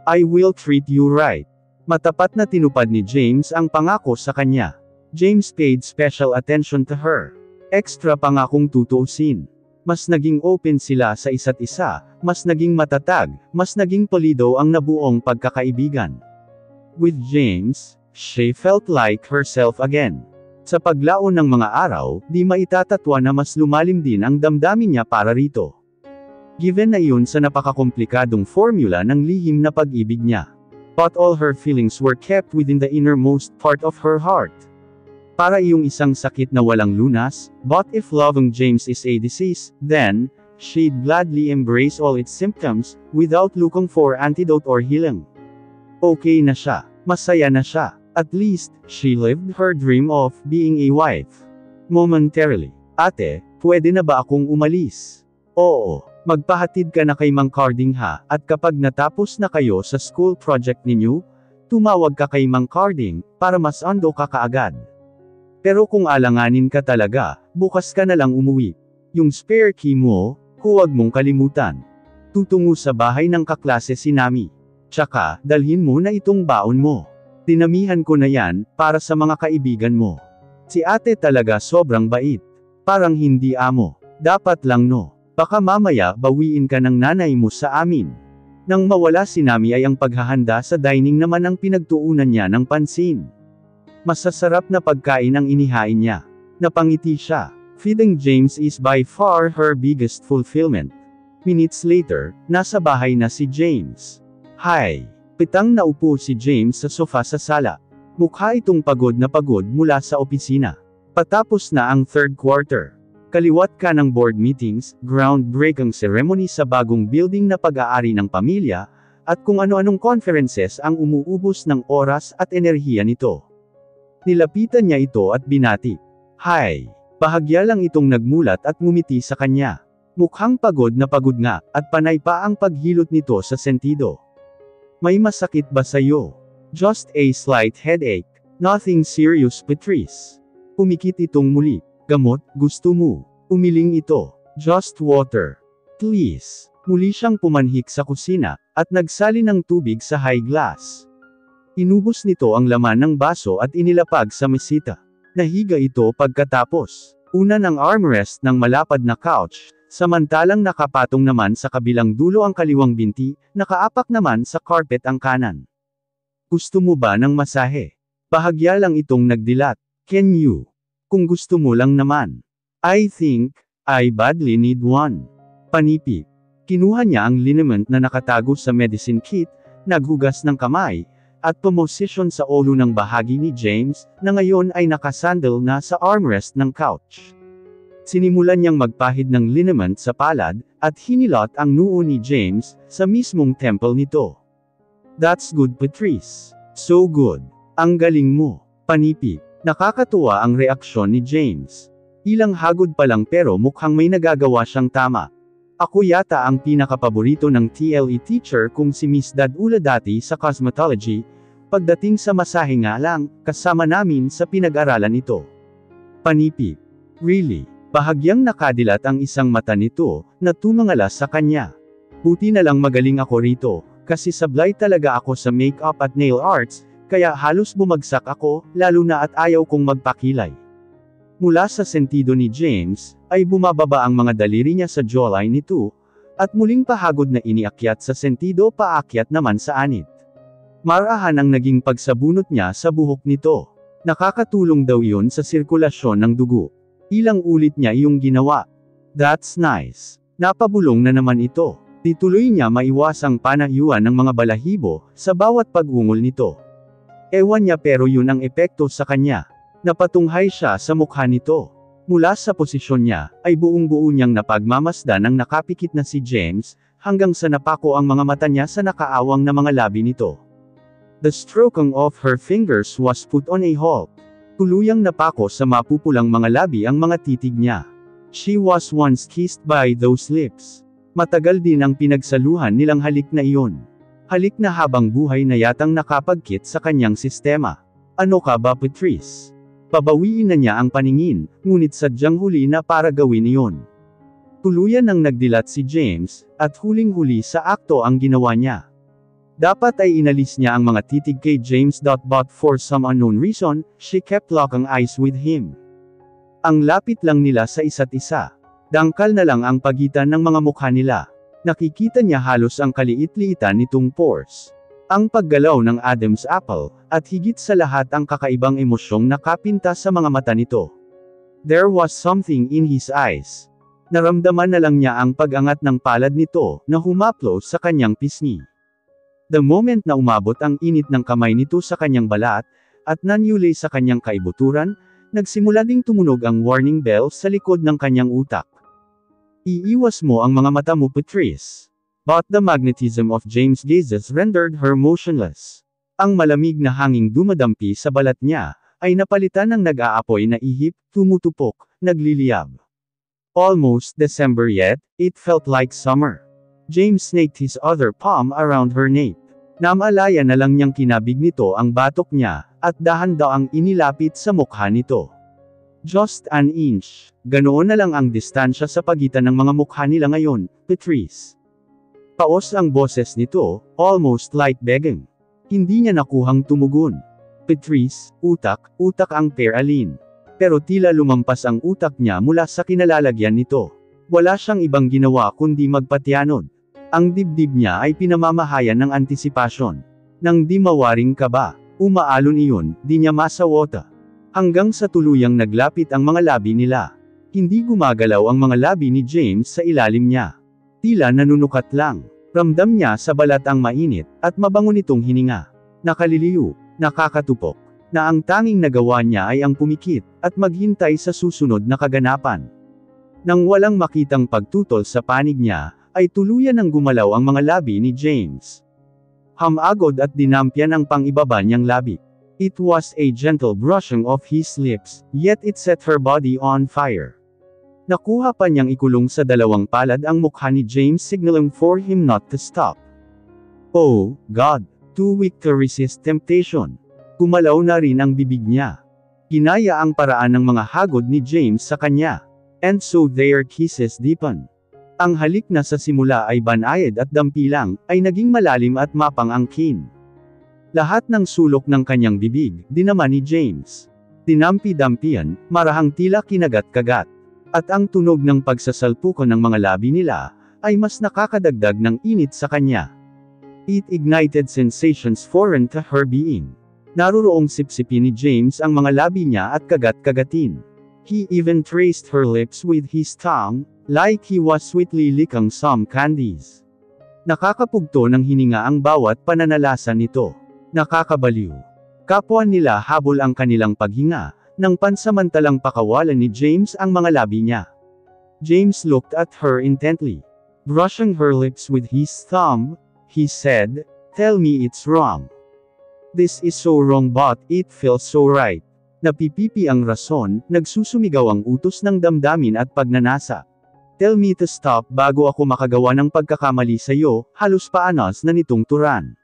I will treat you right. Matapat na tinupad ni James ang pangako sa kanya. James paid special attention to her. Extra pangakong tutuusin. Mas naging open sila sa isa't isa, mas naging matatag, mas naging polido ang nabuong pagkakaibigan. With James, she felt like herself again. Sa paglaon ng mga araw, di maitatatwa na mas lumalim din ang damdamin niya para rito. Given na iyon sa napakakomplikadong formula ng lihim na pag-ibig niya. But all her feelings were kept within the innermost part of her heart. Para iyong isang sakit na walang lunas, but if loving James is a disease, then, she'd gladly embrace all its symptoms, without looking for antidote or healing. Okay na siya. Masaya na siya. At least, she lived her dream of being a wife. Momentarily. Ate, pwede na ba akong umalis? Oo. Magpahatid ka na kay Mang Carding ha, at kapag natapos na kayo sa school project ninyo, tumawag ka kay Mang Carding, para mas ando ka kaagad. Pero kung alanganin ka talaga, bukas ka na lang umuwi. Yung spare key mo, huwag mong kalimutan. Tutungo sa bahay ng kaklase si Nami. Tsaka, dalhin mo na itong baon mo. Dinamihan ko na yan, para sa mga kaibigan mo. Si ate talaga sobrang bait. Parang hindi amo. Dapat lang no. Baka mamaya bawiin ka ng nanay mo sa amin. Nang mawala si Nami ay ang paghahanda sa dining naman ang pinagtuunan niya ng pansin. Masasarap na pagkain ang inihain niya. Napangiti siya. Feeding James is by far her biggest fulfillment. Minutes later, nasa bahay na si James. Hi! Pitang naupo si James sa sofa sa sala. Mukha itong pagod na pagod mula sa opisina. Patapos na ang third quarter. Kaliwat ka ng board meetings, groundbreaking ceremony sa bagong building na pag-aari ng pamilya, at kung ano-anong conferences ang umuubos ng oras at enerhiya nito. Nilapitan niya ito at binati. Hi! Bahagya lang itong nagmulat at ngumiti sa kanya. Mukhang pagod na pagod nga, at panay pa ang paghilot nito sa sentido. May masakit ba sa'yo? Just a slight headache. Nothing serious, Patrice. Pumikit itong muli. Gamot, gusto mo. Umiling ito. Just water. Please. Muli siyang pumanhik sa kusina, at nagsali ng tubig sa high glass. Inubos nito ang laman ng baso at inilapag sa mesita. Nahiga ito pagkatapos. Una ng armrest ng malapad na couch, samantalang nakapatong naman sa kabilang dulo ang kaliwang binti, nakaapak naman sa carpet ang kanan. Gusto mo ba ng masahe? Bahagya lang itong nagdilat. Can you? Kung gusto mo lang naman. I think, I badly need one. Panipi. Kinuha niya ang liniment na nakatago sa medicine kit, naghugas ng kamay, at pumosisyon sa ulo ng bahagi ni James, na ngayon ay nakasandal na sa armrest ng couch. Sinimulan niyang magpahid ng liniment sa palad, at hinilot ang noo ni James, sa mismong temple nito. That's good, Patrice. So good. Ang galing mo. Panipi. Nakakatuwa ang reaksyon ni James. Ilang hagod pa lang pero mukhang may nagagawa siyang tama. Ako yata ang pinakapaborito ng TLE teacher kung si Miss Dadula dati sa cosmetology. Pagdating sa masahe nga lang, kasama namin sa pinag-aralan ito. Panipi. Really? Bahagyang nakadilat ang isang mata nito, na tumangala sa kanya. Buti na lang magaling ako rito, kasi sablay talaga ako sa makeup at nail arts, kaya halos bumagsak ako, lalo na at ayaw kong magpakilay. Mula sa sentido ni James, ay bumababa ang mga daliri niya sa jawline nito, at muling pahagod na iniakyat sa sentido paakyat naman sa anit. Marahan ang naging pagsabunot niya sa buhok nito. Nakakatulong daw iyon sa sirkulasyon ng dugo. Ilang ulit niya iyong ginawa. That's nice. Napabulong na naman ito. Tituloy niya maiwasang panayuan ng mga balahibo, sa bawat pag-ungol nito. Ewan niya pero yun ang epekto sa kanya. Napatunghay siya sa mukha nito. Mula sa posisyon niya, ay buong-buo niyang napagmamasdan ng nakapikit na si James, hanggang sa napako ang mga mata niya sa nakaawang na mga labi nito. The stroking of her fingers was put on a halt. Tuluyang napako sa mapupulang mga labi ang mga titig niya. She was once kissed by those lips. Matagal din ang pinagsaluhan nilang halik na iyon. Halik na habang buhay na yatang nakapagkit sa kanyang sistema. Ano ka ba, Patrice? Pabawiin na niya ang paningin, ngunit sadyang huli na para gawin iyon. Tuluyan nang nagdilat si James, at huling-huli sa akto ang ginawa niya. Dapat ay inalis niya ang mga titig kay James. But for some unknown reason, she kept locking eyes with him. Ang lapit lang nila sa isa't isa. Dangkal na lang ang pagitan ng mga mukha nila. Nakikita niya halos ang kaliit-liitan nitong pores. Ang paggalaw ng Adam's apple, at higit sa lahat ang kakaibang emosyong nakapinta sa mga mata nito. There was something in his eyes. Naramdaman na lang niya ang pag-angat ng palad nito, na humaplo sa kanyang pisngi. The moment na umabot ang init ng kamay nito sa kanyang balat, at nanyulay sa kanyang kaibuturan, nagsimula ding tumunog ang warning bell sa likod ng kanyang utak. Iiwas mo ang mga mata mo, Patrice. But the magnetism of James' gazes rendered her motionless. Ang malamig na hanging dumadampi sa balat niya, ay napalitan ng nag-aapoy na ihip, tumutupok, nagliliyab. Almost December yet, it felt like summer. James snaked his other palm around her nape. Namalaya na lang niyang kinabig nito ang batok niya, at dahan-daang inilapit sa mukha nito. Just an inch. Ganoon na lang ang distansya sa pagitan ng mga mukha nila ngayon, Patrice. Paos ang boses nito, almost like begging. Hindi niya nakuhang tumugon. Patrice, utak ang Peralin. Pero tila lumampas ang utak niya mula sa kinalalagyan nito. Wala siyang ibang ginawa kundi magpatianod. Ang dibdib niya ay pinamamahayan ng antisipasyon. Nang di mawaring kaba, umaalon iyon, di niya masawota. Hanggang sa tuluyang naglapit ang mga labi nila. Hindi gumagalaw ang mga labi ni James sa ilalim niya. Tila nanunukat lang. Ramdam niya sa balat ang mainit, at mabango nitong hininga. Nakaliliw, nakakatupok, na ang tanging nagawa niya ay ang pumikit, at maghintay sa susunod na kaganapan. Nang walang makitang pagtutol sa panig niya, ay tuluyan ng gumalaw ang mga labi ni James. Hamagod at dinampyan ang pang-ibaba niyang labi. It was a gentle brushing of his lips, yet it set her body on fire. Nakuha pa niyang ikulong sa dalawang palad ang mukha ni James, signaling for him not to stop. Oh, God! Too weak to resist temptation. Gumalaw na rin ang bibig niya. Ginaya ang paraan ng mga hagod ni James sa kanya. And so their kisses deepened. Ang halik na sa simula ay banayad at dampilang, ay naging malalim at mapang-angkin. Lahat ng sulok ng kanyang bibig, dinama ni James. Dinampi-dampian, marahang tila kinagat-kagat. At ang tunog ng pagsasalpukan ng mga labi nila, ay mas nakakadagdag ng init sa kanya. It ignited sensations foreign to her being. Naroroong sipsipin ni James ang mga labi niya at kagat-kagatin. He even traced her lips with his tongue, like he was sweetly licking some candies. Nakakapugto ng hininga ang bawat pananalasa nito. Nakakabaliw. Kapwa nila habol ang kanilang paghinga, nang pansamantalang pakawalan ni James ang mga labi niya. James looked at her intently. Brushing her lips with his thumb, he said, "Tell me it's wrong. This is so wrong but it feels so right." Napipipi ang rason, nagsusumigaw ang utos ng damdamin at pagnanasa. Tell me to stop bago ako makagawa ng pagkakamali sa iyo, halos paanas na nitong turan.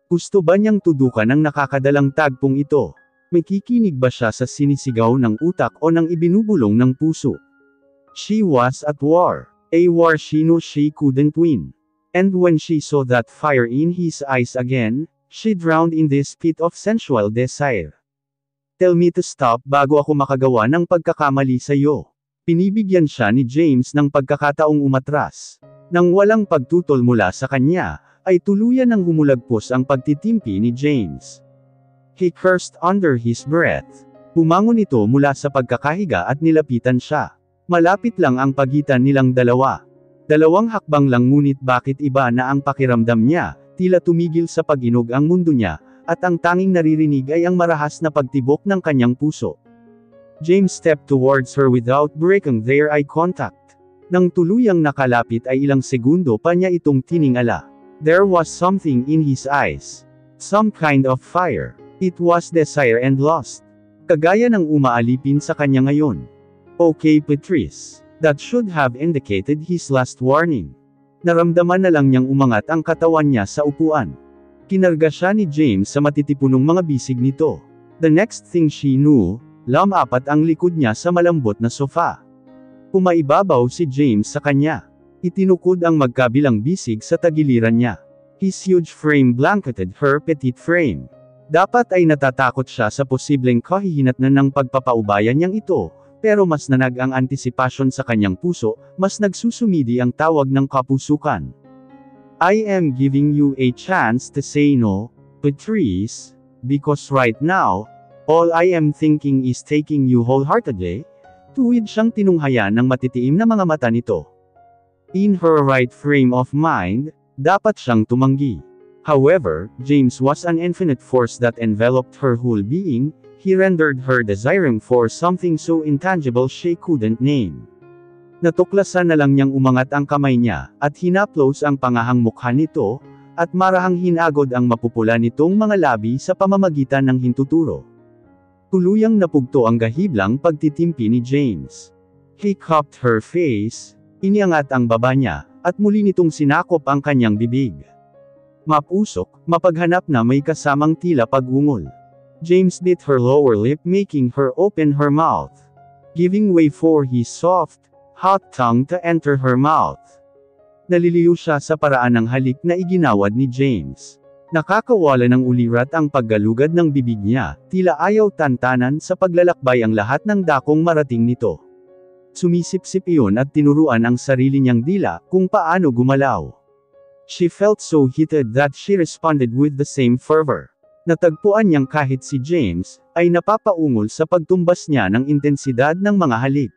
Gusto ba niyang tudukan ang nakakadalang tagpong ito? May kikinig ba siya sa sinisigaw ng utak o ng ibinubulong ng puso? She was at war. A war she knew she couldn't win. And when she saw that fire in his eyes again, she drowned in this pit of sensual desire. Tell me to stop bago ako makagawa ng pagkakamali sa iyo. Pinibigyan siya ni James ng pagkakataong umatras. Nang walang pagtutol mula sa kanya, ay tuluyan ng humulagpos ang pagtitimpi ni James. He cursed under his breath. Bumangon ito mula sa pagkakahiga at nilapitan siya. Malapit lang ang pagitan nilang dalawa. Dalawang hakbang lang ngunit bakit iba na ang pakiramdam niya, tila tumigil sa pag-inog ang mundo niya, at ang tanging naririnig ay ang marahas na pagtibok ng kanyang puso. James stepped towards her without breaking their eye contact. Nang tuluyang nakalapit ay ilang segundo pa niya itong tiningala. There was something in his eyes. Some kind of fire. It was desire and lust. Kagaya ng umaalipin sa kanya ngayon. Okay, Patrice. That should have indicated his last warning. Naramdaman na lang niyang umangat ang katawan niya sa upuan. Kinarga siya ni James sa matitipunong mga bisig nito. The next thing she knew, lumapat ang likod niya sa malambot na sofa. Pumaibabaw si James sa kanya. Itinukod ang magkabilang bisig sa tagiliran niya. His huge frame blanketed her petite frame. Dapat ay natatakot siya sa posibleng kahihinatnan ng pagpapaubaya niyang ito, pero mas nanag ang antisipasyon sa kanyang puso, mas nagsusumidi ang tawag ng kapusukan. I am giving you a chance to say no, Patrice, because right now, all I am thinking is taking you wholeheartedly. Tuwid siyang tinunghayan ng matitiim na mga mata nito. In her right frame of mind, dapat siyang tumanggi. However, James was an infinite force that enveloped her whole being. He rendered her desiring for something so intangible she couldn't name. Natuklasan na lang niyang umangat ang kamay niya, at hinaplos ang pangahang mukha nito, at marahang hinagod ang mapupula nitong mga labi sa pamamagitan ng hintuturo. Tuluyang napugto ang gahiblang pagtitimpi ni James. He cupped her face, iniangat ang baba niya, at muli nitong sinakop ang kanyang bibig. Mapusok, mapaghanap na may kasamang tila pag-ungol. James bit her lower lip, making her open her mouth, giving way for his soft, hot tongue to enter her mouth. Naliliw siya sa paraan ng halik na iginawad ni James. Nakakawala ng ulirat ang paggalugad ng bibig niya, tila ayaw tantanan sa paglalakbay ang lahat ng dakong marating nito. Sumisip-sip iyon at tinuruan ang sarili niyang dila kung paano gumalaw. She felt so heated that she responded with the same fervor. Natagpuan niyang kahit si James ay napapaungol sa pagtumbas niya ng intensidad ng mga halik.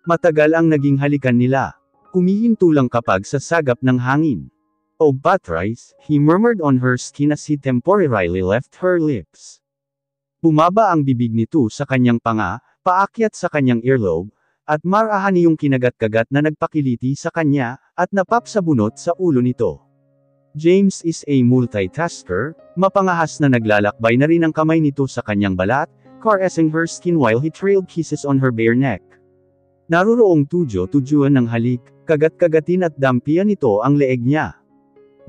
Matagal ang naging halikan nila. Humihinto lang kapag sa sagap ng hangin. "Oh Patrice," he murmured on her skin as he temporarily left her lips. Bumaba ang bibig nito sa kanyang panga, paakyat sa kanyang earlobe, at marahan niyong kinagat-kagat na nagpakiliti sa kanya, at napapsabunot sa ulo nito. James is a multitasker, mapangahas na naglalakbay na rin ang kamay nito sa kanyang balat, caressing her skin while he trailed kisses on her bare neck. Naroroong tudyo-tudyuan ng halik, kagat-kagatin at dampian nito ang leeg niya.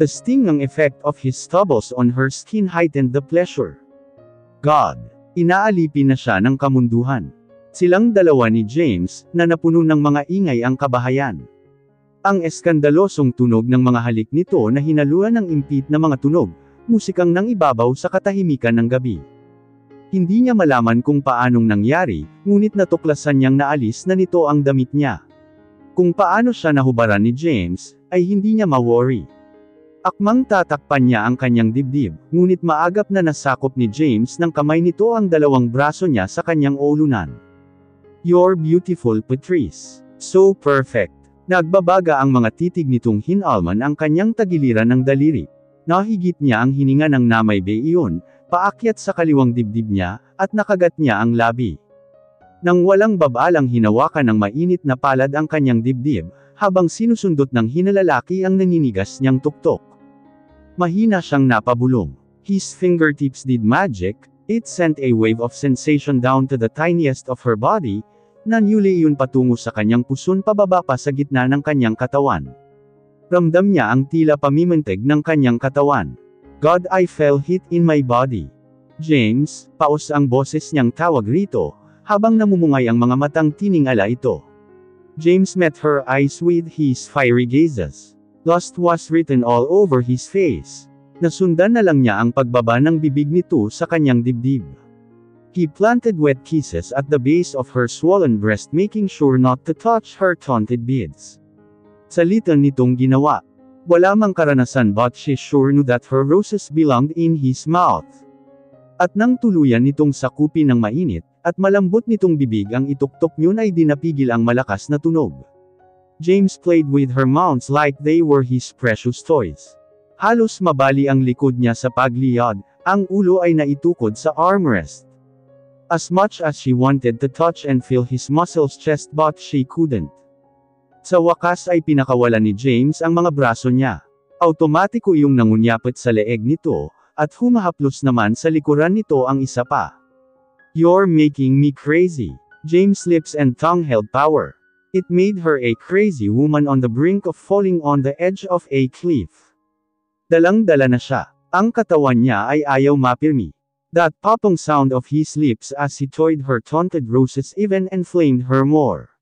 The stinging effect of his stubbles on her skin heightened the pleasure. God! Inaalipin na siya ng kamunduhan. Silang dalawa ni James, na napuno ng mga ingay ang kabahayan. Ang eskandalosong tunog ng mga halik nito na hinaluan ng impit na mga tunog, musikang nang ibabaw sa katahimikan ng gabi. Hindi niya malaman kung paanong nangyari, ngunit natuklasan niyang naalis na nito ang damit niya. Kung paano siya nahubaran ni James, ay hindi niya ma-worry. Akmang tatakpan niya ang kanyang dibdib, ngunit maagap na nasakop ni James ng kamay nito ang dalawang braso niya sa kanyang ulunan. "You're beautiful, Patrice. So perfect." Nagbabaga ang mga titig nitong hinalman ang kanyang tagiliran ng daliri. Nahigit niya ang hininga ng namaybe iyon, paakyat sa kaliwang dibdib niya, at nakagat niya ang labi. Nang walang babalang hinawakan ng mainit na palad ang kanyang dibdib, habang sinusundot ng hinalalaki ang naninigas niyang tuktok. Mahina siyang napabulong. His fingertips did magic, it sent a wave of sensation down to the tiniest of her body, nanyuli iyon patungo sa kanyang puson pababa pa sa gitna ng kanyang katawan. Ramdam niya ang tila pamimintig ng kanyang katawan. "God, I felt heat in my body." "James," paos ang boses niyang tawag rito, habang namumungay ang mga matang tiningala ito. James met her eyes with his fiery gazes. Lust was written all over his face. Nasundan na lang niya ang pagbaba ng bibig nito sa kanyang dibdib. He planted wet kisses at the base of her swollen breast, making sure not to touch her taunted beads. Salita nitong ginawa. Wala mang karanasan, but she sure knew that her roses belonged in his mouth. At nang tuluyan nitong sakupin ng mainit, at malambot nitong bibig ang ituktok niyon ay dinapigil ang malakas na tunog. James played with her mounts like they were his precious toys. Halos mabali ang likod niya sa pagliyad, ang ulo ay naitukod sa armrest. As much as she wanted to touch and feel his muscles chest, but she couldn't. Sa wakas ay pinakawala ni James ang mga braso niya. Automatiko yung nangunyapit sa leeg nito, at humahaplos naman sa likuran nito ang isa pa. "You're making me crazy." James' lips and tongue held power. It made her a crazy woman on the brink of falling on the edge of a cliff. Dalang-dala na siya. Ang katawan niya ay ayaw mapirmi. That popping sound of his lips as he toyed her taunted roses even inflamed her more.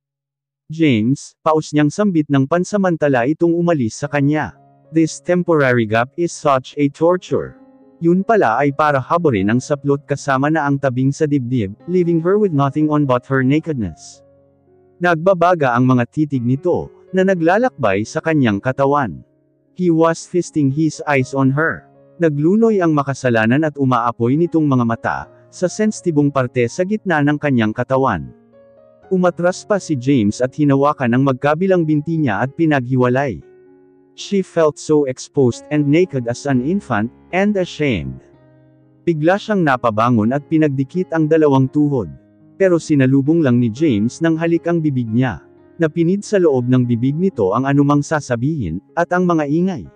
"James," paus niyang sambit ng pansamantala itong umalis sa kanya. This temporary gap is such a torture. Yun pala ay para haburin ang saplot kasama na ang tabing sa dibdib, leaving her with nothing on but her nakedness. Nagbabaga ang mga titig nito, na naglalakbay sa kanyang katawan. He was feasting his eyes on her. Naglunoy ang makasalanan at umaapoy nitong mga mata, sa sensitibong parte sa gitna ng kanyang katawan. Umatras pa si James at hinawakan ang magkabilang binti niya at pinaghiwalay. She felt so exposed and naked as an infant, and ashamed. Bigla siyang napabangon at pinagdikit ang dalawang tuhod. Pero sinalubong lang ni James ng halik ang bibig niya. Napinid sa loob ng bibig nito ang anumang sasabihin, at ang mga ingay.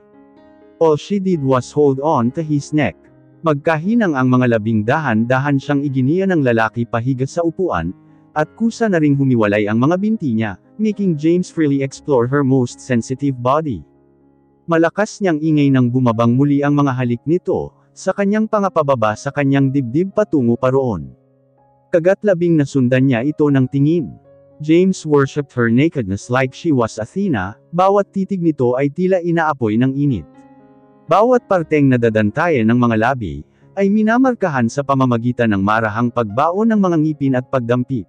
All she did was hold on to his neck. Magkahinang ang mga labing dahan-dahan siyang iginiya ng lalaki pahiga sa upuan, at kusa na ring humiwalay ang mga binti niya, making James freely explore her most sensitive body. Malakas niyang ingay nang bumabang muli ang mga halik nito, sa kanyang pangapababa sa kanyang dibdib patungo pa roon. Kagat-labing nasundan niya ito ng tingin. James worshipped her nakedness like she was Athena, bawat titig nito ay tila inaapoy ng init. Bawat parteng nadadantayan ng mga labi, ay minamarkahan sa pamamagitan ng marahang pagbaon ng mga ngipin at pagdampit.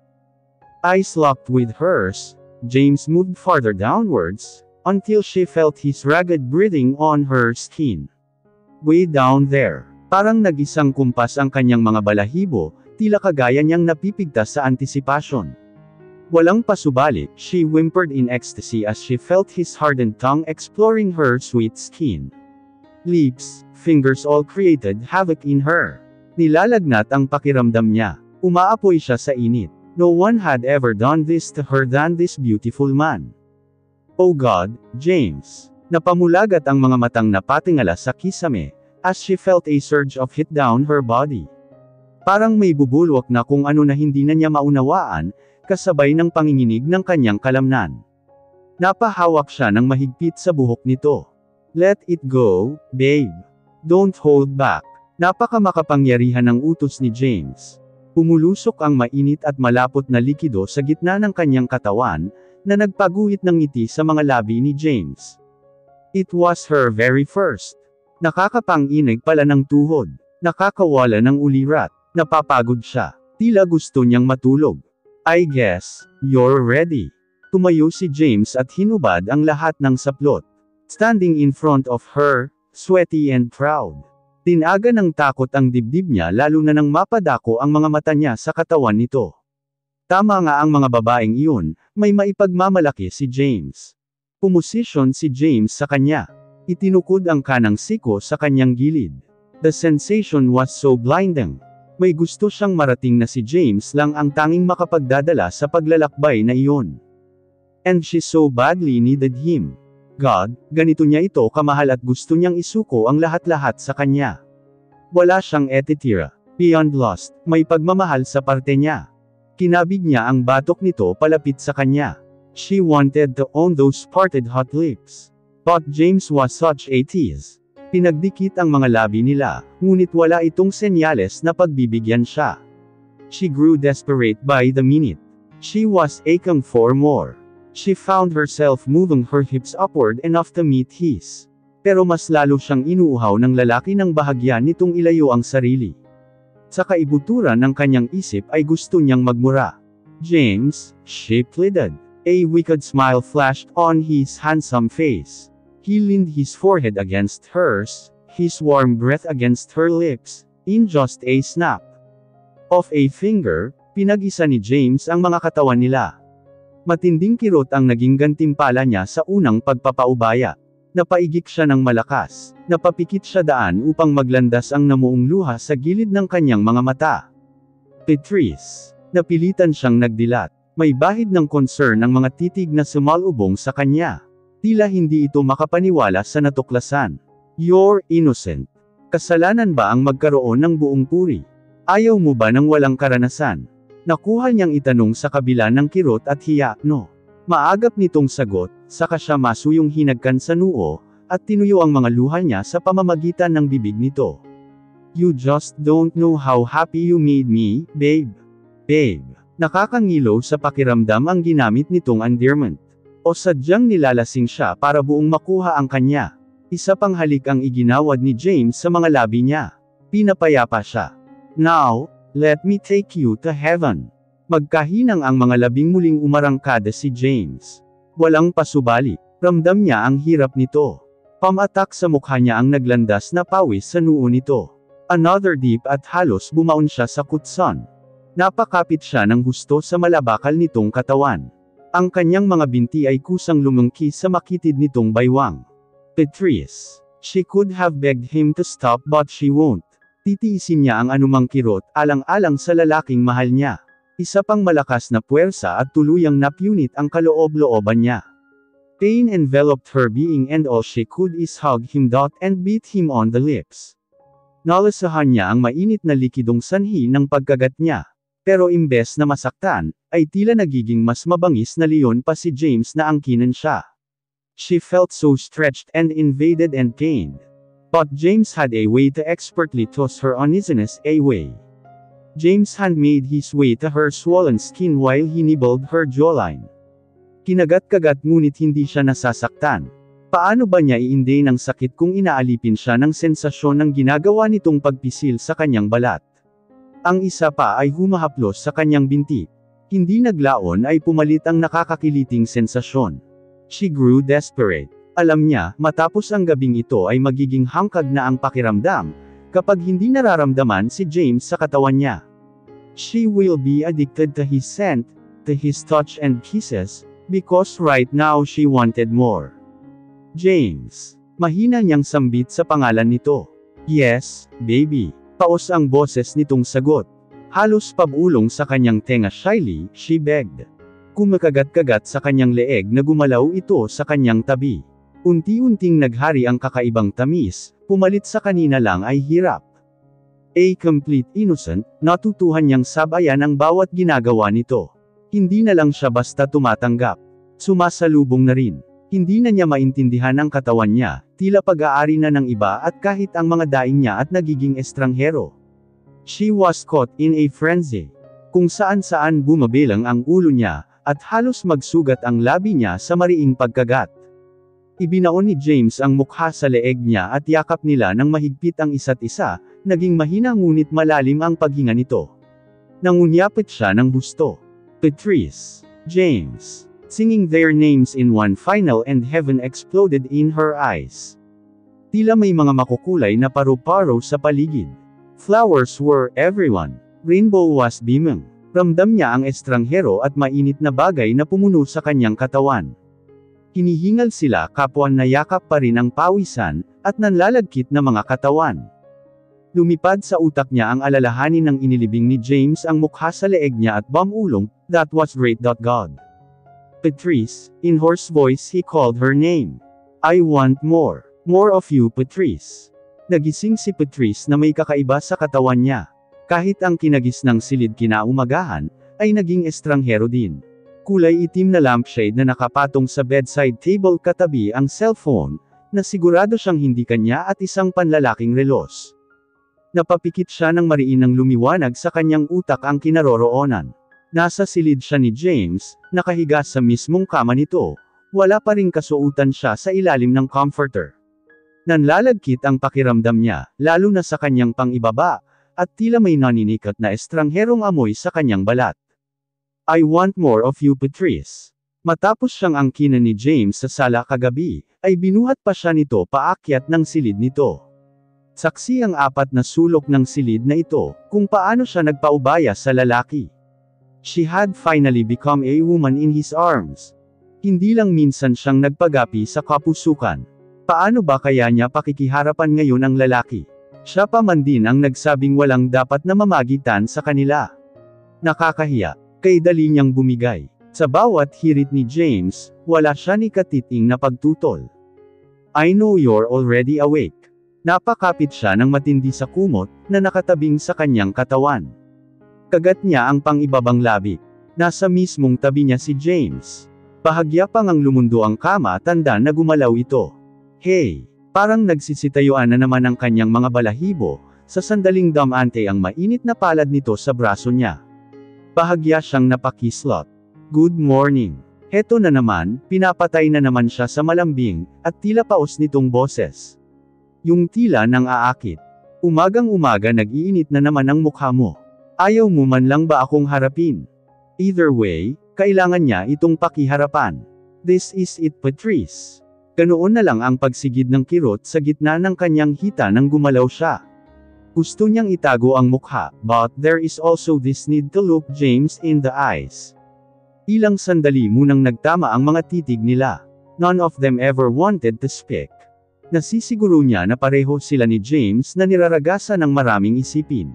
Eyes locked with hers, James moved farther downwards, until she felt his ragged breathing on her skin. Way down there, parang nag-isang kumpas ang kanyang mga balahibo, tila kagaya niyang napipigtas sa antisipasyon. Walang pasubali, she whimpered in ecstasy as she felt his hardened tongue exploring her sweet skin. Lips, fingers all created havoc in her. Nilalagnat ang pakiramdam niya. Umaapoy siya sa init. No one had ever done this to her than this beautiful man. Oh God, James. Napamulagat ang mga matang napatingala sa kisame, as she felt a surge of heat down her body. Parang may bubulwak na kung ano na hindi na niya maunawaan, kasabay ng panginginig ng kanyang kalamnan. Napahawak siya ng mahigpit sa buhok nito. Let it go, babe. Don't hold back. Napakamakapangyarihan ng utos ni James. Pumulusok ang mainit at malapot na likido sa gitna ng kanyang katawan, na nagpaguhit ng ngiti sa mga labi ni James. It was her very first. Nakakapanginig pala ng tuhod. Nakakawala ng ulirat. Napapagod siya. Tila gusto niyang matulog. I guess, you're ready. Tumayo si James at hinubad ang lahat ng saplot. Standing in front of her, sweaty and proud. Tinaga ng takot ang dibdib niya lalo na nang mapadako ang mga mata niya sa katawan nito. Tama nga ang mga babaeng iyon, may maipagmamalaki si James. Pumosisyon si James sa kanya. Itinukod ang kanang siko sa kanyang gilid. The sensation was so blinding. May gusto siyang marating na si James lang ang tanging makapagdadala sa paglalakbay na iyon. And she so badly needed him. God, ganito niya ito kamahal at gusto niyang isuko ang lahat-lahat sa kanya. Wala siyang etitira. Beyond lust, may pagmamahal sa parte niya. Kinabig niya ang batok nito palapit sa kanya. She wanted to own those parted hot lips. But James was such a tease. Pinagdikit ang mga labi nila, ngunit wala itong senyales na pagbibigyan siya. She grew desperate by the minute. She was aching for more. She found herself moving her hips upward enough to meet his. Pero mas lalo siyang inuuhaw ng lalaki ng bahagya nitong ilayo ang sarili. Sa kaibuturan ng kanyang isip ay gusto niyang magmura. James, she pleaded. A wicked smile flashed on his handsome face. He leaned his forehead against hers, his warm breath against her lips, in just a snap of a finger, pinag-isa ni James ang mga katawan nila. Matinding kirot ang naging gantimpala niya sa unang pagpapaubaya. Napaigik siya ng malakas, napapikit siya daan upang maglandas ang namuong luha sa gilid ng kanyang mga mata. Patrice, napilitan siyang nagdilat. May bahid ng concern ng mga titig na sumalubong sa kanya. Tila hindi ito makapaniwala sa natuklasan. You're innocent. Kasalanan ba ang magkaroon ng buong puri? Ayaw mo ba ng walang karanasan? Nakuha niyang itanong sa kabila ng kirot at hiya, no. Maagap nitong sagot, saka siya masuyong hinagkan sa noo, at tinuyo ang mga luha niya sa pamamagitan ng bibig nito. You just don't know how happy you made me, babe. Babe. Nakakangilo sa pakiramdam ang ginamit nitong endearment. O sadyang nilalasing siya para buong makuha ang kanya. Isa pang halik ang iginawad ni James sa mga labi niya. Pinapayapa siya. Now, let me take you to heaven. Magkahinang ang mga labing muling umarangkada si James. Walang pasubali. Ramdam niya ang hirap nito. Pamatak sa mukha niya ang naglandas na pawis sa noo nito. Another dip at halos bumaon siya sa kutson. Napakapit siya ng husto sa malabakal nitong katawan. Ang kanyang mga binti ay kusang lumungki sa makitid nitong baywang. Patrice. She could have begged him to stop but she won't. Titiisin niya ang anumang kirot, alang-alang sa lalaking mahal niya. Isa pang malakas na puwersa at tuluyang napunit ang kaloob-looban niya. Pain enveloped her being and all she could is hug him and beat him on the lips. Nalasahan niya ang mainit na likidong sanhi ng pagkagat niya. Pero imbes na masaktan, ay tila nagiging mas mabangis na leon pa si James na angkinan siya. She felt so stretched and invaded and pained. But James had a way to expertly toss her uneasiness away. James' hand made his way to her swollen skin while he nibbled her jawline. Kinagat-kagat ngunit hindi siya nasasaktan. Paano ba niya iinde ng sakit kung inaalipin siya ng sensasyon ng ginagawa nitong pagpisil sa kanyang balat? Ang isa pa ay humahaplos sa kanyang binti. Hindi naglaon ay pumalit ang nakakakiliting sensasyon. She grew desperate. Alam niya, matapos ang gabing ito ay magiging hangkag na ang pakiramdam, kapag hindi nararamdaman si James sa katawan niya. She will be addicted to his scent, to his touch and kisses, because right now she wanted more. James. Mahina niyang sambit sa pangalan nito. Yes, baby. Paos ang boses nitong sagot. Halos pabulong sa kanyang tenga shyly, she begged. Kumakagat-kagat sa kanyang leeg na gumalaw ito sa kanyang tabi. Unti-unting naghari ang kakaibang tamis, pumalit sa kanina lang ay hirap. A complete innocent, natutuhan niyang sabayan ang bawat ginagawa nito. Hindi na lang siya basta tumatanggap. Sumasalubong na rin. Hindi na niya maintindihan ang katawan niya, tila pag-aari na ng iba at kahit ang mga daing niya at nagiging estranghero. She was caught in a frenzy. Kung saan-saan bumabilang ang ulo niya, at halos magsugat ang labi niya sa mariing pagkagat. Ibinaon ni James ang mukha sa leeg niya at yakap nila ng mahigpit ang isa't isa, naging mahina ngunit malalim ang paghinga nito. Nangunyapit siya ng gusto. Patrice. James. Singing their names in one final and heaven exploded in her eyes. Tila may mga makukulay na paru-paro sa paligid. Flowers were everyone. Rainbow was beaming. Ramdam niya ang estranghero at mainit na bagay na pumuno sa kanyang katawan. Hinihingal sila kapwa na yakap pa rin ang pawisan, at nanlalagkit na mga katawan. Lumipad sa utak niya ang alalahanin ng inilibing ni James ang mukha sa leeg niya at bumulong, that was great. God. Patrice, in hoarse voice he called her name. I want more. More of you, Patrice. Nagising si Patrice na may kakaiba sa katawan niya. Kahit ang kinagis ng silid kinaumagahan, ay naging estranghero din. Kulay itim na lampshade na nakapatong sa bedside table katabi ang cellphone, na sigurado siyang hindi kanya at isang panlalaking relos. Napapikit siya ng mariin nang lumiwanag sa kanyang utak ang kinaroroonan. Nasa silid siya ni James, nakahiga sa mismong kama nito, wala pa ring kasuotan siya sa ilalim ng comforter. Nanlalagkit ang pakiramdam niya, lalo na sa kanyang pang-ibaba, at tila may naninikat na estrangherong amoy sa kanyang balat. I want more of you, Patrice. Matapos siyang angkinan ni James sa sala kagabi, ay binuhat pa siya nito paakyat ng silid nito. Saksi ang apat na sulok ng silid na ito, kung paano siya nagpaubaya sa lalaki. She had finally become a woman in his arms. Hindi lang minsan siyang nagpagapi sa kapusukan. Paano ba kaya niya pakikiharapan ngayon ang lalaki? Siya pa man din ang nagsabing walang dapat na mamagitan sa kanila. Nakakahiya, kay dali niyang bumigay. Sa bawat hirit ni James, wala siya ni katiting na pagtutol. I know you're already awake. Napakapit siya ng matindi sa kumot, na nakatabing sa kanyang katawan. Kagat niya ang pang-ibabang labi. Nasa mismong tabi niya si James. Bahagya pang ang lumundo ang kama tanda na gumalaw ito. Hey! Parang nagsisitayuan na naman ang kanyang mga balahibo, sa sandaling damante ang mainit na palad nito sa braso niya. Bahagya siyang napakislot. Good morning. Heto na naman, pinapatay na naman siya sa malambing, at tila paos nitong boses. Yung tila nang aakit. Umagang-umaga nag-iinit na naman ang mukha mo. Ayaw mo man lang ba akong harapin? Either way, kailangan niya itong pakiharapan. This is it, Patrice. Ganoon na lang ang pagsigid ng kirot sa gitna ng kanyang hita nang gumalaw siya. Gusto niyang itago ang mukha, but there is also this need to look James in the eyes. Ilang sandali munang nagtama ang mga titig nila. None of them ever wanted to speak. Nasisiguro niya na pareho sila ni James na niraragasa ng maraming isipin.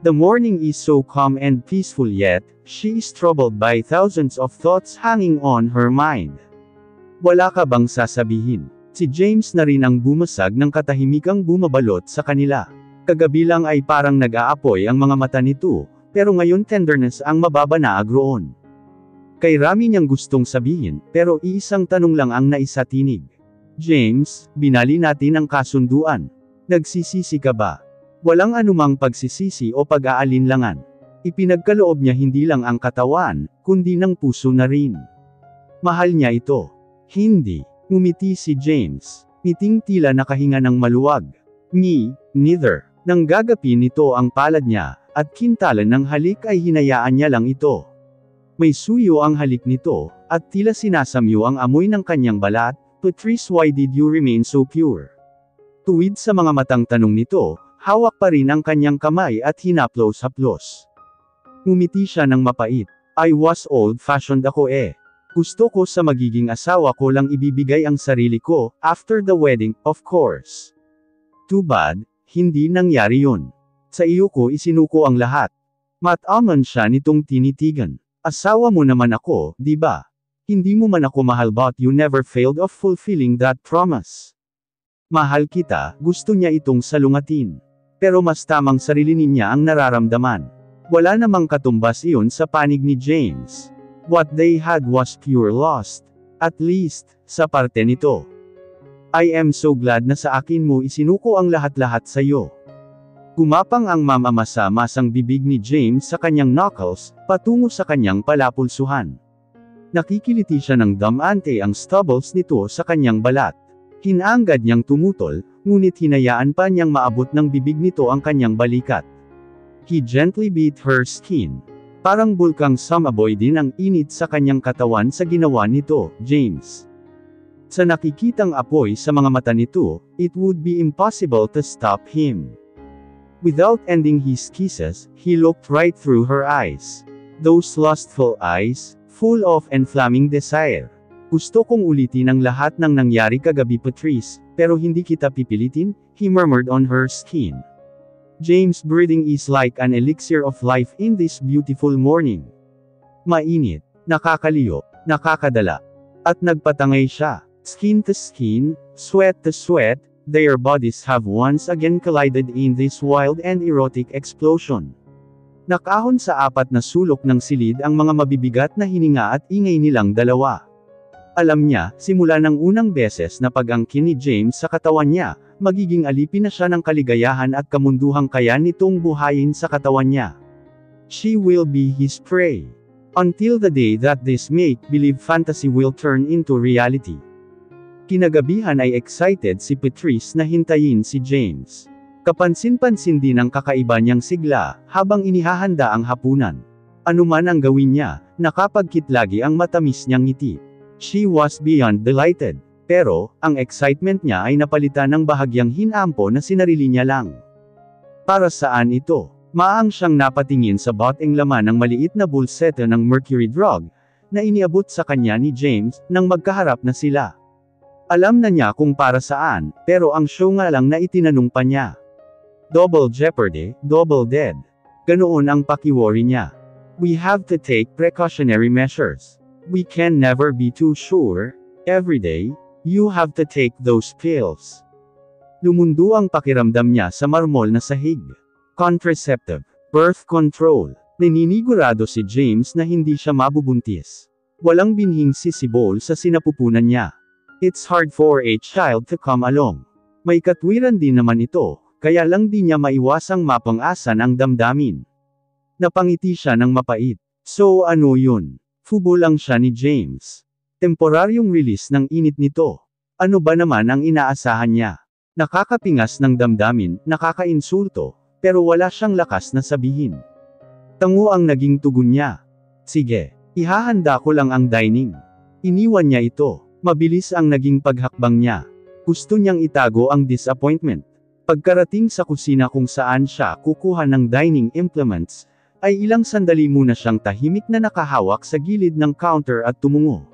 The morning is so calm and peaceful yet, she is troubled by thousands of thoughts hanging on her mind. Wala ka bang sasabihin? Si James na rin ang bumasag ng katahimikang bumabalot sa kanila. Kagabi lang ay parang nag-aapoy ang mga mata nito, pero ngayon tenderness ang mababanaag roon. Kay rami niyang gustong sabihin, pero iisang tanong lang ang naisatinig. James, binali natin ang kasunduan. Nagsisisi ka ba? Walang anumang pagsisisi o pag-aalinlangan. Ipinagkaloob niya hindi lang ang katawan, kundi ng puso na rin. Mahal niya ito. Hindi. Ngumiti si James. Ngiting tila nakahinga ng maluwag. Neither. Nang gagapin nito ang palad niya, at kintalan ng halik ay hinayaan niya lang ito. May suyo ang halik nito, at tila sinasamyo ang amoy ng kanyang balat. Patrice, why did you remain so pure? Tuwid sa mga matang tanong nito, hawak pa rin ang kanyang kamay at hinaplos-haplos. Ngumiti siya ng mapait. I was old-fashioned ako eh. Gusto ko sa magiging asawa ko lang ibibigay ang sarili ko, after the wedding, of course. Too bad, hindi nangyari yun. Sa iyo ko isinuko ang lahat. Mataman siya nitong tinitigan. Asawa mo naman ako, di ba? Hindi mo man ako mahal but you never failed of fulfilling that promise. Mahal kita, gusto niya itong salungatin. Pero mas tamang sarilinin niya ang nararamdaman. Wala namang katumbas iyon sa panig ni James. What they had was pure lust. At least, sa parte nito. I am so glad na sa akin mo isinuko ang lahat-lahat sa iyo. Gumapang ang mamamasa-masang bibig ni James sa kanyang knuckles, patungo sa kanyang palapulsuhan. Nakikiliti siya ng damante ang stubbles nito sa kanyang balat. Hinanggad niyang tumutol, ngunit hinayaan pa niyang maabot ng bibig nito ang kanyang balikat. He gently beat her skin. Parang bulkang sumaboy din ang init sa kanyang katawan sa ginawa nito, James. Sa nakikitang apoy sa mga mata nito, it would be impossible to stop him. Without ending his kisses, he looked right through her eyes. Those lustful eyes, full of enflaming desire. Gusto kong ulitin ang lahat ng nangyari kagabi, Patrice, pero hindi kita pipilitin, he murmured on her skin. James' breathing is like an elixir of life in this beautiful morning. Mainit, nakakaliyo, nakakadala. At nagpatangay siya. Skin to skin, sweat to sweat, their bodies have once again collided in this wild and erotic explosion. Nakahon sa apat na sulok ng silid ang mga mabibigat na hininga at ingay nilang dalawa. Alam niya, simula ng unang beses na pag-angkin ni James sa katawan niya, magiging alipin na siya ng kaligayahan at kamunduhang kaya nitong buhayin sa katawan niya. She will be his prey. Until the day that this make-believe fantasy will turn into reality. Kinagabihan ay excited si Patrice na hintayin si James. Kapansin-pansin din ang kakaiba niyang sigla, habang inihahanda ang hapunan. Anuman ang gawin niya, nakapagkit lagi ang matamis niyang ngiti. She was beyond delighted. Pero, ang excitement niya ay napalitan ng bahagyang hinampo na sinarili niya lang. Para saan ito? Maang siyang napatingin sa boteng laman ng maliit na bulsete ng mercury drug, na iniabot sa kanya ni James, nang magkaharap na sila. Alam na niya kung para saan, pero ang show nga lang na itinanong pa niya. Double jeopardy, double dead. Ganoon ang pakiworry niya. We have to take precautionary measures. We can never be too sure. Every day, you have to take those pills. Lumundo ang pakiramdam niya sa marmol na sahig. Contraceptive. Birth control. Naninigurado si James na hindi siya mabubuntis. Walang binhing sisibol sa sinapupunan niya. It's hard for a child to come along. May katwiran din naman ito, kaya lang di niya maiwasang mapang-asan ang damdamin. Napangiti siya ng mapait. So ano yun? Fubo lang siya ni James. Temporaryong release ng init nito. Ano ba naman ang inaasahan niya? Nakakapingas ng damdamin, nakakainsulto, pero wala siyang lakas na sabihin. Tango ang naging tugon niya. Sige, ihahanda ko lang ang dining. Iniwan niya ito. Mabilis ang naging paghakbang niya. Gusto niyang itago ang disappointment. Pagkarating sa kusina kung saan siya kukuha ng dining implements, ay ilang sandali muna siyang tahimik na nakahawak sa gilid ng counter at tumungo.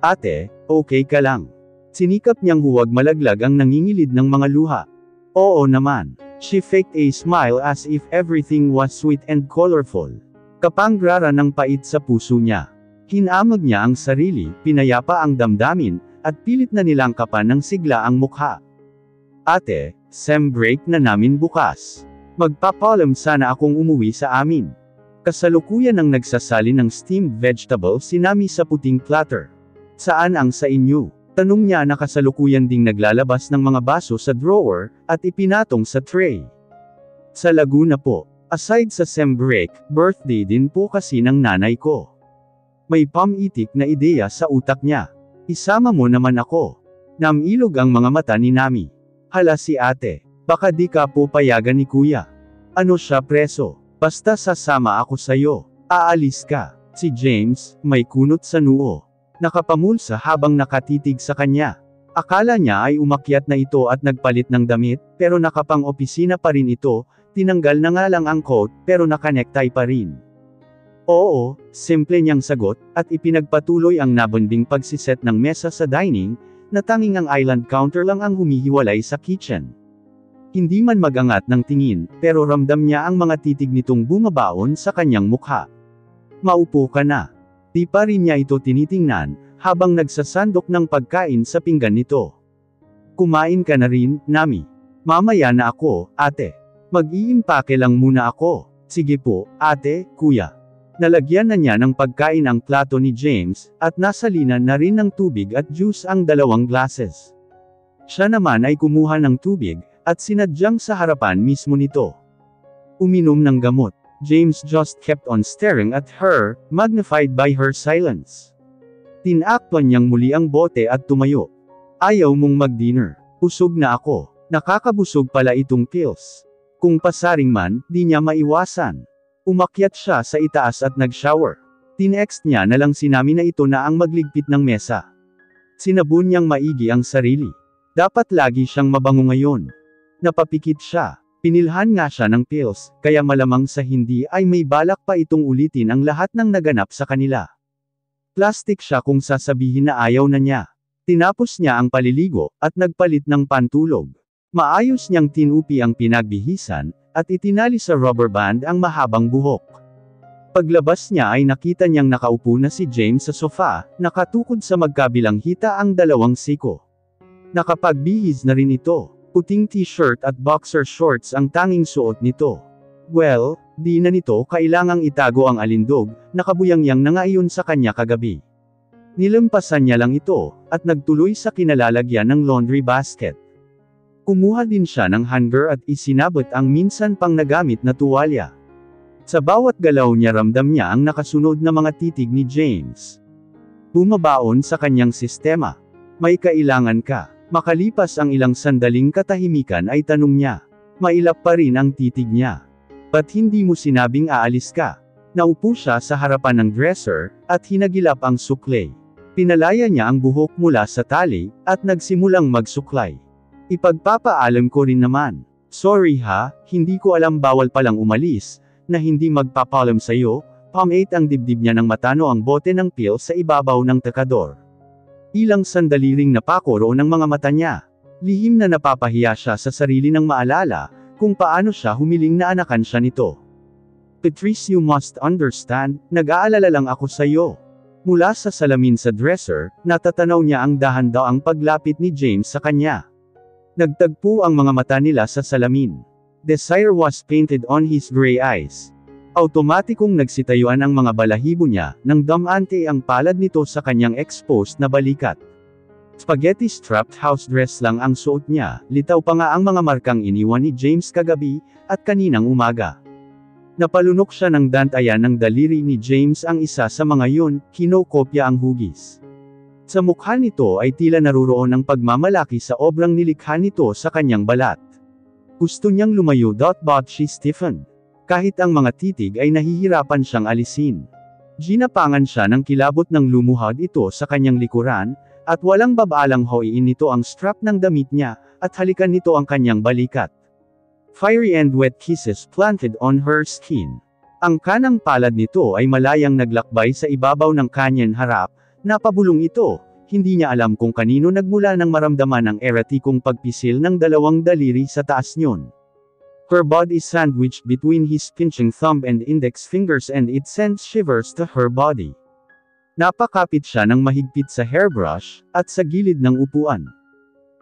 Ate, okay ka lang? Sinikap niyang huwag malaglag ang nangingilid ng mga luha. Oo naman. She faked a smile as if everything was sweet and colorful. Kapangrara ng pait sa puso niya. Hinamag niya ang sarili, pinayapa ang damdamin, at pilit na nilangkapan ng sigla ang mukha. Ate, sem break na namin bukas. Magpapalam sana akong umuwi sa amin. Kasalukuyan ang nagsasali ng steamed vegetable sinami sa puting platter. Saan ang sa inyo? Tanong niya na kasalukuyan ding naglalabas ng mga baso sa drawer, at ipinatong sa tray. Sa Laguna po. Aside sa sem break, birthday din po kasi ng nanay ko. May pamitik na ideya sa utak niya. Isama mo naman ako. Namilog ang mga mata ni Nami. Hala si ate. Baka di ka po payagan ni kuya. Ano siya preso? Basta sasama ako sayo. Aalis ka. Si James, may kunot sa noo. Nakapamulsa habang nakatitig sa kanya. Akala niya ay umakyat na ito at nagpalit ng damit, pero nakapang-opisina pa rin ito, tinanggal na nga lang ang coat, pero nakanektay pa rin. Oo, simple niyang sagot, at ipinagpatuloy ang nabonding pagsiset ng mesa sa dining, na tanging ang island counter lang ang humihiwalay sa kitchen. Hindi man magangat ng tingin, pero ramdam niya ang mga titig nitong bumabaon sa kanyang mukha. Maupo ka na. Di pa rin niya ito tinitingnan, habang nagsasandok ng pagkain sa pinggan nito. Kumain ka na rin, Nami. Mamaya na ako, ate. Mag-iimpake lang muna ako. Sige po, ate, kuya. Nalagyan na niya ng pagkain ang plato ni James, at nasalinan na rin ng tubig at juice ang 2 glasses. Siya naman ay kumuha ng tubig, at sinadyang sa harapan mismo nito. Uminom ng gamot. James just kept on staring at her, magnified by her silence. Tinakpan niyang muli ang bote at tumayo. Ayaw mong mag-dinner. Busog na ako. Nakakabusog pala itong pills. Kung pasaring man, di niya maiwasan. Umakyat siya sa itaas at nag-shower. Tinext niya na lang si Nami na ito na ang magligpit ng mesa. Sinabon niyang maigi ang sarili. Dapat lagi siyang mabango ngayon. Napapikit siya. Pinilhan nga siya ng pills, kaya malamang sa hindi ay may balak pa itong ulitin ang lahat ng naganap sa kanila. Plastic siya kung sasabihin na ayaw na niya. Tinapos niya ang paliligo, at nagpalit ng pantulog. Maayos niyang tinupi ang pinagbihisan, at itinali sa rubber band ang mahabang buhok. Paglabas niya ay nakita niyang nakaupo na si James sa sofa, nakatukod sa magkabilang hita ang 2 siko. Nakapagbihis na rin ito. Puting t-shirt at boxer shorts ang tanging suot nito. Well, di na nito kailangang itago ang alindog, nakabuyangyang na nga iyon sa kanya kagabi. Nilampasan niya lang ito, at nagtuloy sa kinalalagyan ng laundry basket. Kumuha din siya ng hanger at isinabot ang minsan pang nagamit na tuwalya. Sa bawat galaw niya ramdam niya ang nakasunod na mga titig ni James. Bumabaon sa kanyang sistema. May kailangan ka. Makalipas ang ilang sandaling katahimikan ay tanong niya. Mailap pa rin ang titig niya. Ba't hindi mo sinabing aalis ka? Naupo siya sa harapan ng dresser, at hinagilap ang suklay. Pinalaya niya ang buhok mula sa tali, at nagsimulang magsuklay. Ipagpapaalam ko rin naman. Sorry ha, hindi ko alam bawal palang umalis, na hindi magpapalam sa'yo. Pamate ang dibdib niya ng matano ang bote ng pill sa ibabaw ng tekador. Ilang sandali ring napako roon ang mga mata niya. Lihim na napapahiya siya sa sarili ng maalala, kung paano siya humiling na anakan siya nito. Patrice, you must understand, nag-aalala lang ako sa'yo. Mula sa salamin sa dresser, natatanaw niya ang dahan-daang paglapit ni James sa kanya. Nagtagpo ang mga mata nila sa salamin. Desire was painted on his gray eyes. Automatikong nagsitayuan ang mga balahibo niya, nang damante ang palad nito sa kanyang exposed na balikat. Spaghetti strapped house dress lang ang suot niya, litaw pa nga ang mga markang iniwan ni James kagabi, at kaninang umaga. Napalunok siya ng dantayan ng daliri ni James ang isa sa mga yun, kinokopya ang hugis. Sa mukha nito ay tila naruroon ang pagmamalaki sa obrang nilikha nito sa kanyang balat. Gusto niyang lumayo but she stiffened. Kahit ang mga titig ay nahihirapan siyang alisin. Ginapangan siya ng kilabot ng lumuhod ito sa kanyang likuran, at walang babaalang hoiin nito ang strap ng damit niya, at halikan nito ang kanyang balikat. Fiery and wet kisses planted on her skin. Ang kanang palad nito ay malayang naglakbay sa ibabaw ng kanyang harap, napabulong ito, hindi niya alam kung kanino nagmula nang maramdaman ang eratikong pagpisil ng dalawang daliri sa taas niyon. Her body sandwiched between his pinching thumb and index fingers and it sent shivers to her body. Napakapit siya ng mahigpit sa hairbrush, at sa gilid ng upuan.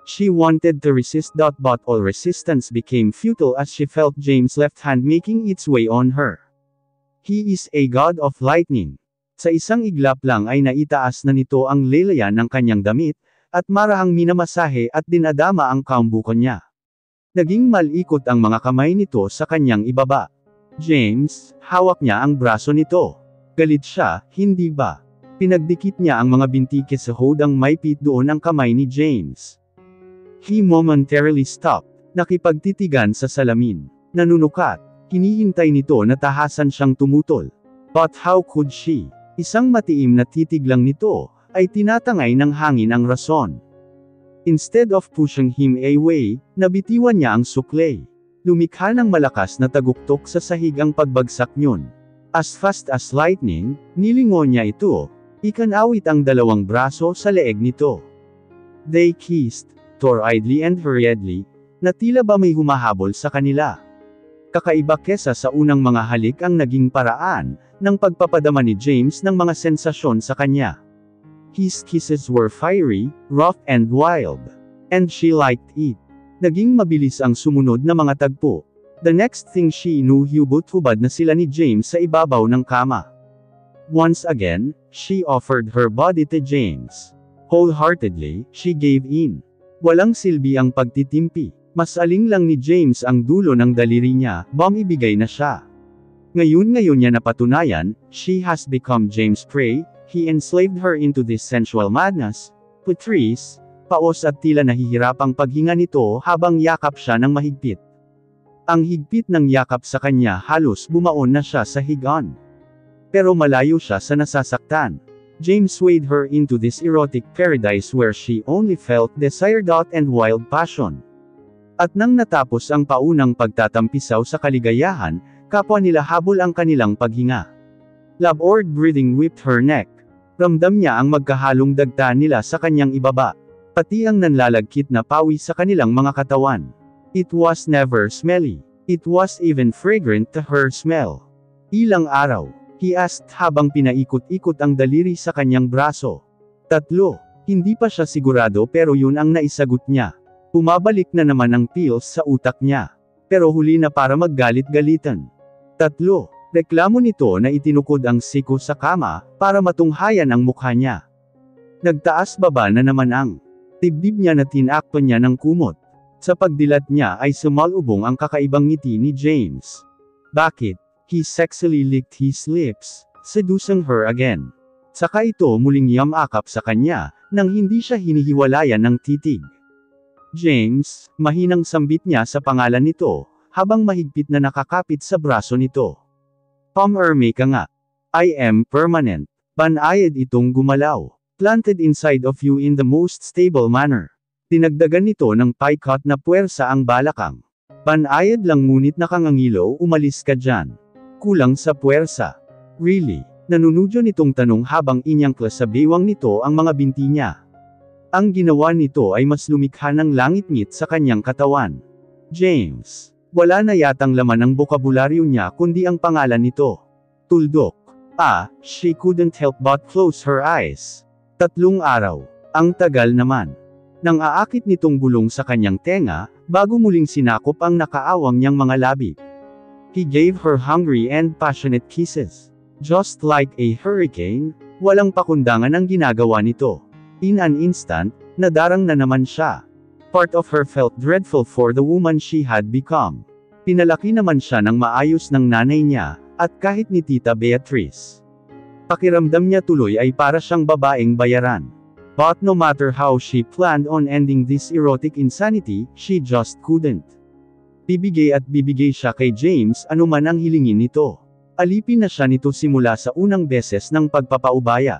She wanted to resist but all resistance became futile as she felt James' left hand making its way on her. He is a god of lightning. Sa isang iglap lang ay naitaas na nito ang lelayan ng kanyang damit, at marahang minamasahe at dinadama ang kaumbukan niya. Naging malikot ang mga kamay nito sa kanyang ibaba. James, hawak niya ang braso nito. Galit siya, hindi ba? Pinagdikit niya ang mga bintike sa hodang may pit doon ang kamay ni James. He momentarily stopped, nakipagtitigan sa salamin. Nanunukat, hinihintay nito na tahasan siyang tumutol. But how could she? Isang matiim na titig lang nito, ay tinatangay ng hangin ang rason. Instead of pushing him away, nabitiwan niya ang suklay. Lumikha ng malakas na taguktok sa sahig ang pagbagsak niyon. As fast as lightning, nilingon niya ito, ikanawit ang dalawang braso sa leeg nito. They kissed, torridly and hurriedly, na tila ba may humahabol sa kanila. Kakaiba kesa sa unang mga halik ang naging paraan, ng pagpapadama ni James ng mga sensasyon sa kanya. His kisses were fiery, rough and wild. And she liked it. Naging mabilis ang sumunod na mga tagpo. The next thing she knew hubot-hubad na sila ni James sa ibabaw ng kama. Once again, she offered her body to James. Wholeheartedly, she gave in. Walang silbi ang pagtitimpi. Mas aling lang ni James ang dulo ng daliri niya, ibigay na siya. Ngayon niya napatunayan, she has become James' prey, he enslaved her into this sensual madness. Patrice, paos at tila nahihirapang paghinga nito habang yakap siya ng mahigpit. Ang higpit ng yakap sa kanya halos bumaon na siya sa higaan. Pero malayo siya sa nasasaktan. James swayed her into this erotic paradise where she only felt desire and wild passion. At nang natapos ang paunang pagtatampisaw sa kaligayahan, kapwa nila habol ang kanilang paghinga. Labord breathing whipped her neck. Ramdam niya ang magkahalong dagta nila sa kanyang ibaba. Pati ang nanlalagkit na pawi sa kanilang mga katawan. It was never smelly. It was even fragrant to her smell. Ilang araw, he asked habang pinaikot-ikot ang daliri sa kanyang braso. 3. Hindi pa siya sigurado pero yun ang naisagot niya. Pumabalik na naman ang pills sa utak niya. Pero huli na para maggalit-galitan. 3. Reklamo nito na itinukod ang siko sa kama, para matunghayan ang mukha niya. Nagtaas baba na naman ang dibdib niya na tinakpan niya ng kumot. Sa pagdilat niya ay sumalubong ang kakaibang ngiti ni James. Bakit? He sexily licked his lips, seducing her again. Saka ito muling yamakap sa kanya, nang hindi siya hinihiwalayan ng titig. James, mahinang sambit niya sa pangalan nito, habang mahigpit na nakakapit sa braso nito. Pumirme ka nga. I am permanent. Banayad itong gumalaw. Planted inside of you in the most stable manner. Dinagdagan nito ng paikat na puwersa ang balakang. Banayad lang ngunit nakangangilo, umalis ka dyan. Kulang sa puwersa. Really? Nanunudyo nitong tanong habang inyangkla sa bewang nito ang mga binti niya. Ang ginawa nito ay mas lumikha ng langit-ngit sa kanyang katawan. James. Wala na yatang laman ng bokabularyo niya kundi ang pangalan nito. Tuldok. She couldn't help but close her eyes. 3 araw. Ang tagal naman. Nang aakit nitong bulong sa kanyang tenga, bago muling sinakop ang nakaawang niyang mga labi. He gave her hungry and passionate kisses. Just like a hurricane, walang pakundangan ang ginagawa nito. In an instant, nadarang na naman siya. Part of her felt dreadful for the woman she had become. Pinalaki naman siya ng maayos ng nanay niya, at kahit ni Tita Beatrice. Pakiramdam niya tuloy ay para siyang babaeng bayaran. But no matter how she planned on ending this erotic insanity, she just couldn't. Bibigay at bibigay siya kay James anuman ang hilingin nito. Alipin na siya nito simula sa unang beses ng pagpapaubaya.